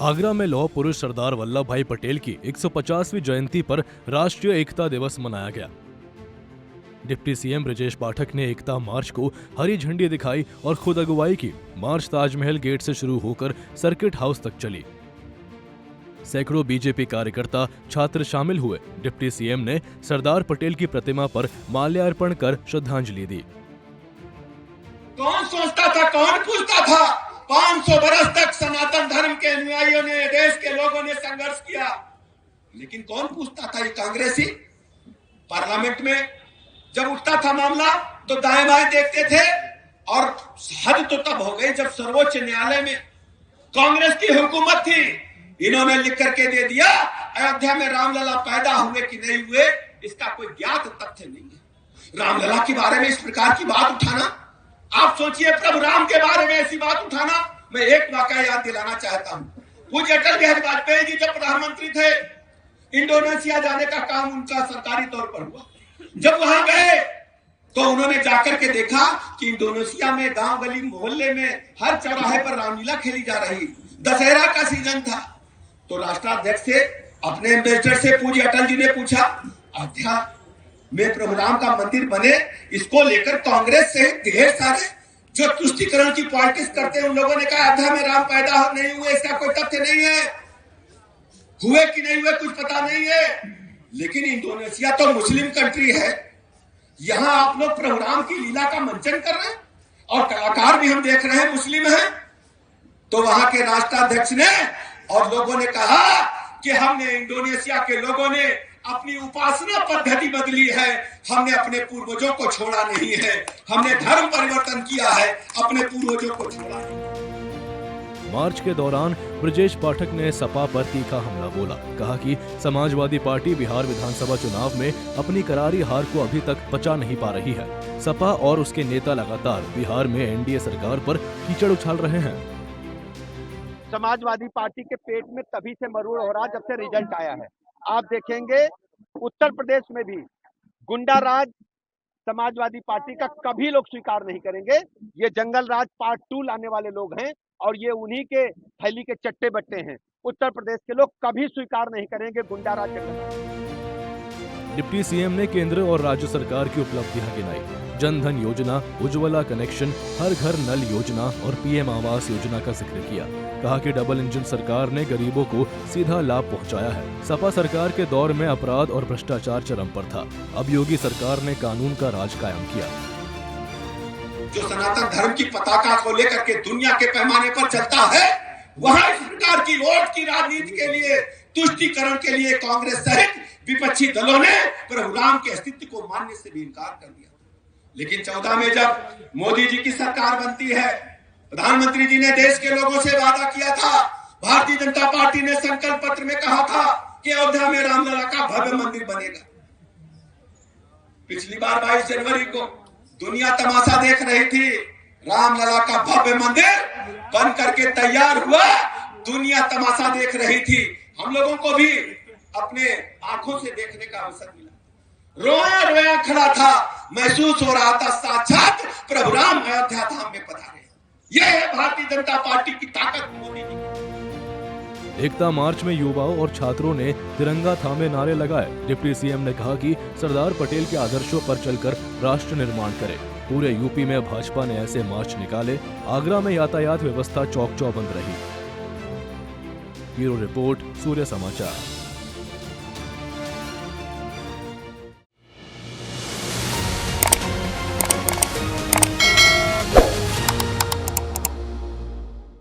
आगरा में लौह पुरुष सरदार वल्लभ भाई पटेल की 150वीं जयंती पर राष्ट्रीय एकता दिवस मनाया गया। डिप्टी सीएम ब्रजेश पाठक ने एकता मार्च को हरी झंडी दिखाई और खुद अगुवाई की। मार्च ताजमहल गेट से शुरू होकर सर्किट हाउस तक चली। सैकड़ों बीजेपी कार्यकर्ता, छात्र शामिल हुए। डिप्टी सीएम ने सरदार पटेल की प्रतिमा पर माल्यार्पण कर श्रद्धांजलि दी। कौन सोचता था, कौन पूछता था? 500 बरस तक सनातन धर्म के अनुयायियों ने, देश के लोगों ने संघर्ष किया, लेकिन कौन पूछता था? ये कांग्रेसी पार्लियामेंट में जब उठता था मामला तो दाएं बाएं देखते थे। और हद तो तब हो गई जब सर्वोच्च न्यायालय में कांग्रेस की हुकूमत थी, इन्होंने लिख करके दे दिया अयोध्या में रामलला पैदा हुए कि नहीं हुए इसका कोई ज्ञात तथ्य नहीं है। रामलला के बारे में इस प्रकार की बात उठाना, आप सोचिए, प्रभु राम के बारे में ऐसी बात उठाना। मैं एक वाकया याद दिलाना चाहता हूं। पूज्य अटल बिहारी वाजपेयी जी जब प्रधानमंत्री थे, इंडोनेशिया जाने का काम उनका सरकारी तौर पर हुआ। जब वहां गए तो उन्होंने जाकर के देखा कि इंडोनेशिया में गांव गली मोहल्ले में हर चौराहे पर रामलीला खेली जा रही। दशहरा का सीजन था तो राष्ट्राध्यक्ष से, अपने एम्बेसडर से पूज्य अटल जी ने पूछा, अयोध्या में प्रभु राम का मंदिर बने, इसको लेकर कांग्रेस से ढेर सारे जो तुष्टिकरण की पॉलिटिक्स करते हैं उन लोगों ने कहा अयोध्या में राम पैदा नहीं हुए इसका कोई तथ्य नहीं है, हुए कि नहीं हुए कुछ पता नहीं है। लेकिन इंडोनेशिया तो मुस्लिम कंट्री है, यहां आप लोग प्रभु राम की लीला का मंचन कर रहे हैं और कलाकार भी हम देख रहे हैं मुस्लिम हैं। तो वहां के राष्ट्राध्यक्ष ने और लोगों ने कहा कि हमने, इंडोनेशिया के लोगों ने अपनी उपासना पद्धति बदली है, हमने अपने पूर्वजों को छोड़ा नहीं है, हमने धर्म परिवर्तन किया है, अपने पूर्वजों को छोड़ा नहीं। मार्च के दौरान ब्रजेश पाठक ने सपा पर तीखा हमला बोला। कहा कि समाजवादी पार्टी बिहार विधानसभा चुनाव में अपनी करारी हार को अभी तक पचा नहीं पा रही है। सपा और उसके नेता लगातार बिहार में एनडीए सरकार पर कीचड़ उछाल रहे हैं। समाजवादी पार्टी के पेट में तभी से मरूड़ हो रहा जब से रिजल्ट आया है। आप देखेंगे उत्तर प्रदेश में भी गुंडा राज समाजवादी पार्टी का कभी लोग स्वीकार नहीं करेंगे। ये जंगल राज पार्ट 2 लाने वाले लोग हैं और ये उन्हीं के थैली के चट्टे बट्टे हैं। उत्तर प्रदेश के लोग कभी स्वीकार नहीं करेंगे गुंडा राज, जंगल राज। डिप्टी सीएम ने केंद्र और राज्य सरकार की उपलब्धियां गिनाई। जन धन योजना, उज्ज्वला कनेक्शन, हर घर नल योजना और पीएम आवास योजना का जिक्र किया। कहा कि डबल इंजन सरकार ने गरीबों को सीधा लाभ पहुंचाया है। सपा सरकार के दौर में अपराध और भ्रष्टाचार चरम पर था। अब योगी सरकार ने कानून का राज कायम किया। जो सनातन धर्म की पताका को लेकर के दुनिया के पैमाने पर चलता है, वहां इस प्रकार की वोट की राजनीति के लिए, तुष्टीकरण के लिए कांग्रेस सहित विपक्षी दलों ने प्रभु राम के अस्तित्व को मानने से भी इनकार कर दिया। लेकिन 14 में जब मोदी जी की सरकार बनती है, प्रधानमंत्री जी ने देश के लोगों से वादा किया था, भारतीय जनता पार्टी ने संकल्प पत्र में कहा था कि अयोध्या में रामलला का भव्य मंदिर बनेगा। पिछली बार 22 जनवरी को दुनिया तमाशा देख रही थी, रामलला का भव्य मंदिर बन करके तैयार हुआ, दुनिया तमाशा देख रही थी। हम लोगों को भी अपने आंखों से देखने का अवसर मिला। रोया रोया खड़ा था, महसूस हो रहा था साक्षात प्रभु राम अयोध्या धाम में पधारे। यह है भारतीय जनता पार्टी की ताकत, मोदी जी। एकता मार्च में युवाओं और छात्रों ने तिरंगा थामे नारे लगाए। डिप्टी सीएम ने कहा कि सरदार पटेल के आदर्शों पर चलकर राष्ट्र निर्माण करें। पूरे यूपी में भाजपा ने ऐसे मार्च निकाले। आगरा में यातायात व्यवस्था चौक चौबंद रही। ब्यूरो रिपोर्ट, सूर्य समाचार।